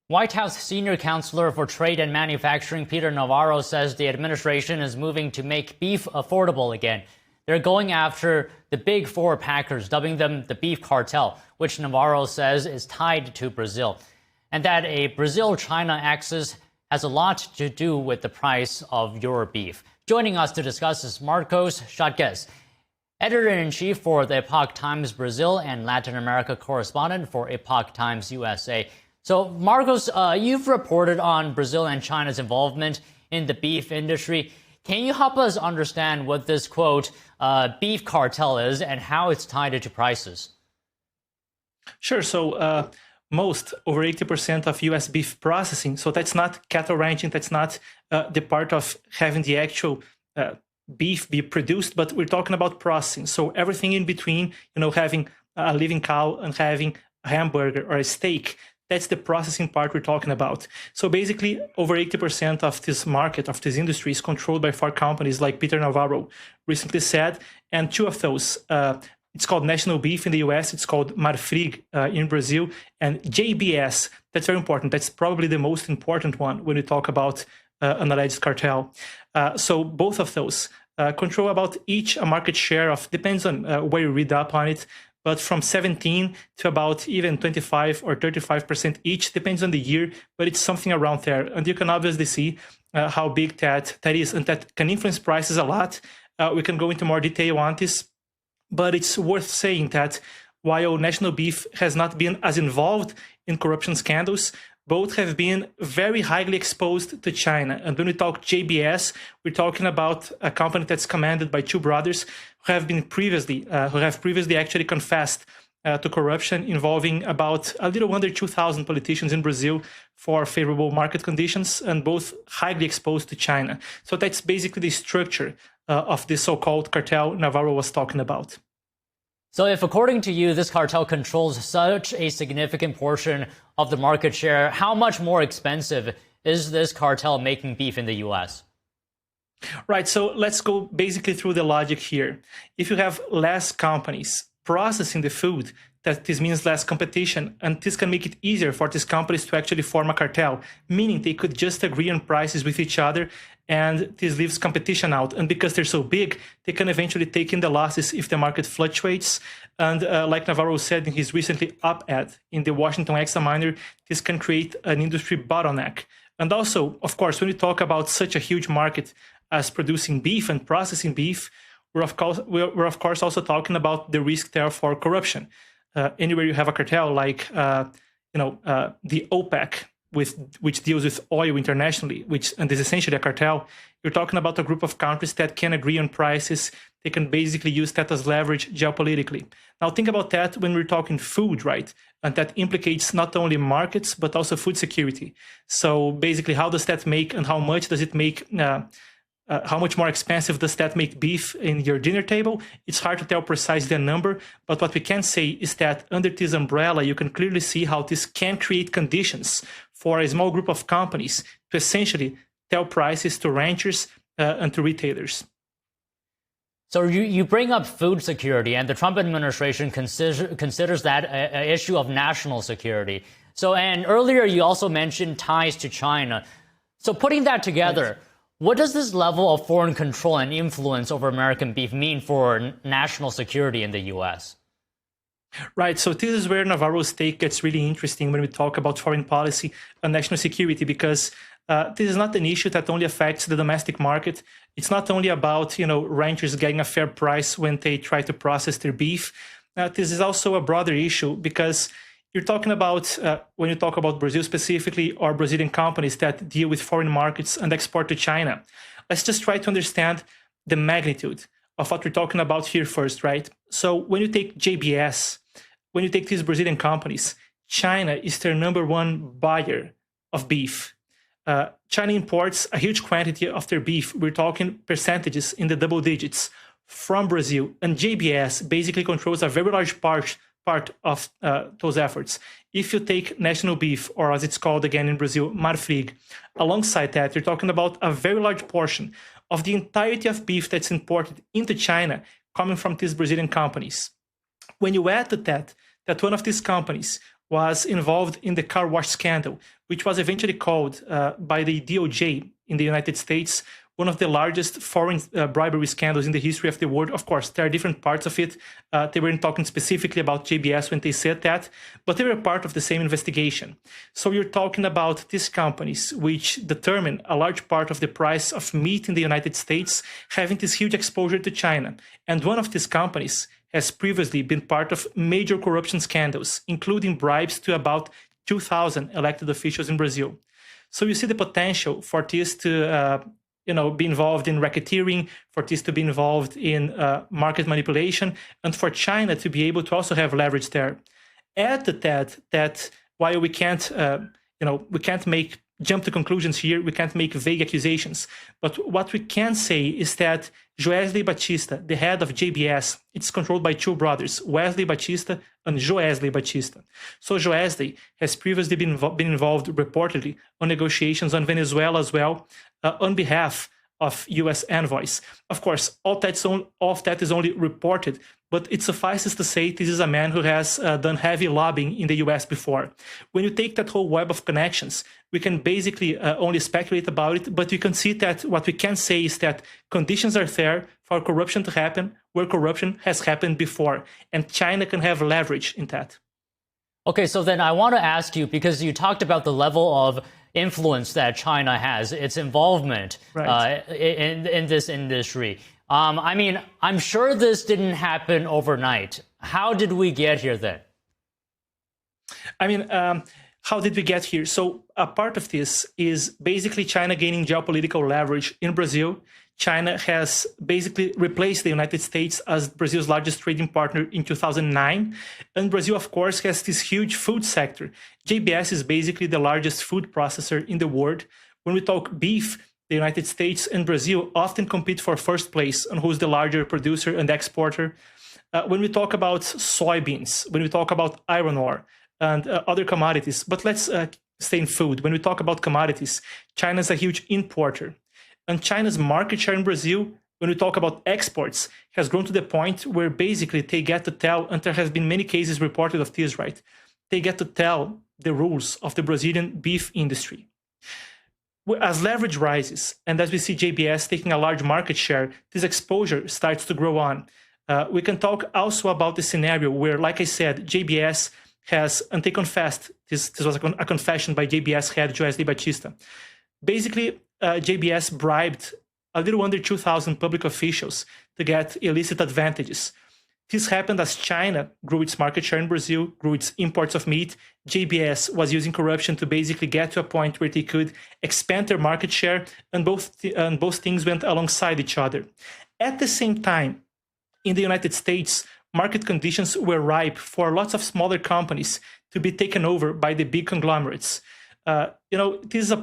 White House senior counselor for trade and manufacturing Peter Navarro says the administration is moving to make beef affordable again. They're going after the big four packers, dubbing them the beef cartel, which Navarro says is tied to Brazil, and that a Brazil-China axis has a lot to do with the price of your beef. Joining us to discuss is Marcos Schotgues, editor-in-chief for the Epoch Times Brazil and Latin America correspondent for Epoch Times USA. So, Marcos, you've reported on Brazil and China's involvement in the beef industry. Can you help us understand what this, quote, beef cartel is and how it's tied to prices? Sure. So, over 80% of U.S. beef processing, so that's not cattle ranching, that's not the part of having the actual beef be produced, but we're talking about processing. So everything in between, having a living cow and having a hamburger or a steak, that's the processing part we're talking about. So basically, over 80% of this market, of this industry, is controlled by four companies, like Peter Navarro recently said, and two of those, it's called National Beef in the US, it's called Marfrig in Brazil, and JBS, that's very important. That's probably the most important one when we talk about an alleged cartel. So both of those control about each a market share of, depends on where you read up on it, but from 17 to about even 25 or 35% each, depends on the year, but it's something around there. And you can obviously see how big that is, and that can influence prices a lot. We can go into more detail on this, but it's worth saying that while National Beef has not been as involved in corruption scandals, both have been very highly exposed to China. And when we talk JBS, we're talking about a company that's commanded by two brothers who have previously actually confessed to corruption involving about a little under 2,000 politicians in Brazil for favorable market conditions, and both highly exposed to China. So that's basically the structure of this so-called cartel Navarro was talking about. So if, according to you, this cartel controls such a significant portion of the market share, how much more expensive is this cartel making beef in the U.S.? Right, so let's go basically through the logic here. If you have less companies processing the food, that this means less competition, and this can make it easier for these companies to actually form a cartel, meaning they could just agree on prices with each other, and this leaves competition out. And because they're so big, they can eventually take in the losses if the market fluctuates. And like Navarro said in his recently op-ed in the Washington Examiner, this can create an industry bottleneck. And also, of course, when we talk about such a huge market as producing beef and processing beef, we're of course also talking about the risk there for corruption. Anywhere you have a cartel like the OPEC, which deals with oil internationally, and is essentially a cartel, you're talking about a group of countries that can agree on prices. They can basically use that as leverage geopolitically. Now think about that when we're talking food, right? And that implicates not only markets, but also food security. So basically, how does that make, and how much does it make, how much more expensive does that make beef in your dinner table? It's hard to tell precisely a number, but what we can say is that under this umbrella, you can clearly see how this can create conditions for a small group of companies to essentially tell prices to ranchers and to retailers. So you bring up food security, and the Trump administration considers that an issue of national security. So, and earlier you also mentioned ties to China. So putting that together, right, what does this level of foreign control and influence over American beef mean for national security in the U.S.? Right, so this is where Navarro's take gets really interesting when we talk about foreign policy and national security, because this is not an issue that only affects the domestic market. It's not only about ranchers getting a fair price when they try to process their beef. This is also a broader issue, because you're talking about, when you talk about Brazil specifically, or Brazilian companies that deal with foreign markets and export to China. Let's just try to understand the magnitude of what we're talking about here first, right? So when you take JBS, when you take these Brazilian companies, China is their #1 buyer of beef. China imports a huge quantity of their beef. We're talking percentages in the double digits from Brazil, and JBS basically controls a very large part of those efforts. If you take National Beef, or as it's called again in Brazil, Marfrig, alongside that, you're talking about a very large portion of the entirety of beef that's imported into China coming from these Brazilian companies. When you add to that one of these companies was involved in the car wash scandal, which was eventually called by the DOJ in the United States one of the largest foreign bribery scandals in the history of the world. Of course, there are different parts of it. They weren't talking specifically about JBS when they said that, but they were part of the same investigation. So you're talking about these companies which determine a large part of the price of meat in the United States, having this huge exposure to China. And one of these companies has previously been part of major corruption scandals, including bribes to about 2,000 elected officials in Brazil. So you see the potential for this to be involved in racketeering, for this to be involved in market manipulation, and for China to be able to also have leverage there. Add to that while we can't jump to conclusions here, we can't make vague accusations. But what we can say is that Joesley Batista, the head of JBS, it's controlled by two brothers, Wesley Batista and Joesley Batista. So Joesley has previously been involved reportedly on negotiations on Venezuela as well, on behalf of U.S. envoys. Of course, all of that is only reported, but it suffices to say this is a man who has done heavy lobbying in the U.S. before. When you take that whole web of connections, we can basically only speculate about it, but you can see that what we can say is that conditions are there for corruption to happen where corruption has happened before, and China can have leverage in that. Okay, so then I want to ask you, because you talked about the level of influence that China has, its involvement in this industry. I'm sure this didn't happen overnight. How did we get here then? How did we get here? So a part of this is basically China gaining geopolitical leverage in Brazil. China has basically replaced the United States as Brazil's largest trading partner in 2009. And Brazil, of course, has this huge food sector. JBS is basically the largest food processor in the world. When we talk beef, the United States and Brazil often compete for first place on who's the larger producer and exporter. When we talk about soybeans, when we talk about iron ore and other commodities, but let's stay in food. When we talk about commodities, China is a huge importer. And China's market share in Brazil, when we talk about exports, has grown to the point where basically they get to tell, and there has been many cases reported of this, right? They get to tell the rules of the Brazilian beef industry. As leverage rises, and as we see JBS taking a large market share, this exposure starts to grow on. We can talk also about the scenario where, like I said, JBS has, and they confessed, this was a confession by JBS head Joesley Batista. Basically, JBS bribed a little under 2,000 public officials to get illicit advantages. This happened as China grew its market share in Brazil, grew its imports of meat. JBS was using corruption to basically get to a point where they could expand their market share, and both things went alongside each other. At the same time, in the United States, market conditions were ripe for lots of smaller companies to be taken over by the big conglomerates. This is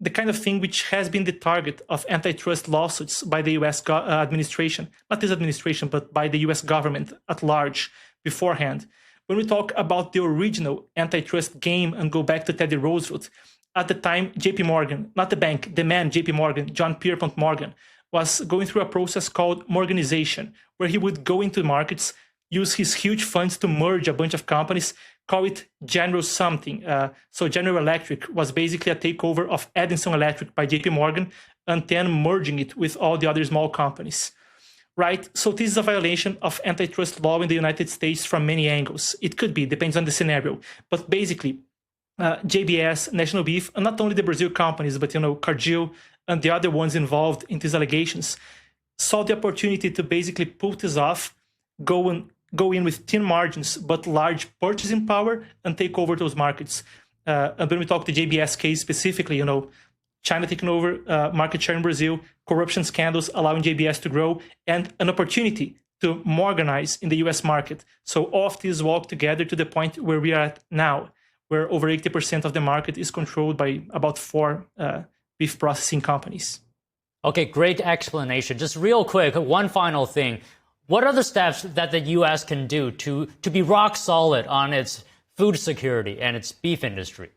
the kind of thing which has been the target of antitrust lawsuits by the U.S. administration, not this administration, but by the U.S. government at large beforehand. When we talk about the original antitrust game and go back to Teddy Roosevelt, at the time, JP Morgan, not the bank, the man JP Morgan, John Pierpont Morgan, was going through a process called Morganization, where he would go into markets, use his huge funds to merge a bunch of companies, call it General something. So General Electric was basically a takeover of Edison Electric by JP Morgan, and then merging it with all the other small companies, right? So this is a violation of antitrust law in the United States from many angles. It could be, depends on the scenario. But basically, JBS, National Beef, and not only the Brazil companies, but Cargill and the other ones involved in these allegations, saw the opportunity to basically pull this off, go in with thin margins, but large purchasing power, and take over those markets. And when we talk the JBS case specifically, China taking over market share in Brazil, corruption scandals allowing JBS to grow, and an opportunity to organize in the US market. So all of these walk together to the point where we are at now, where over 80% of the market is controlled by about 4 beef processing companies. Okay, great explanation. Just real quick, one final thing. What are the steps that the U.S. can do to be rock solid on its food security and its beef industry?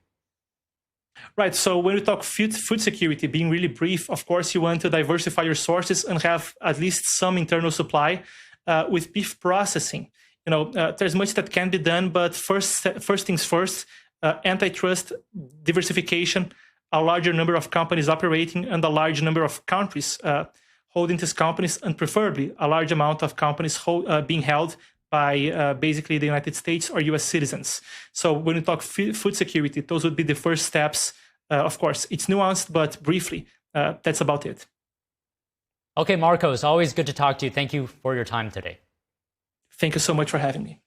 Right. So when we talk food security, being really brief, of course, you want to diversify your sources and have at least some internal supply. With beef processing, there's much that can be done, but first things first, antitrust diversification, a larger number of companies operating, and a large number of countries holding these companies, and preferably a large amount of companies being held by basically the United States or US citizens. So when we talk food security, those would be the first steps. Of course, it's nuanced, but briefly, that's about it. Okay, Marcos, always good to talk to you. Thank you for your time today. Thank you so much for having me.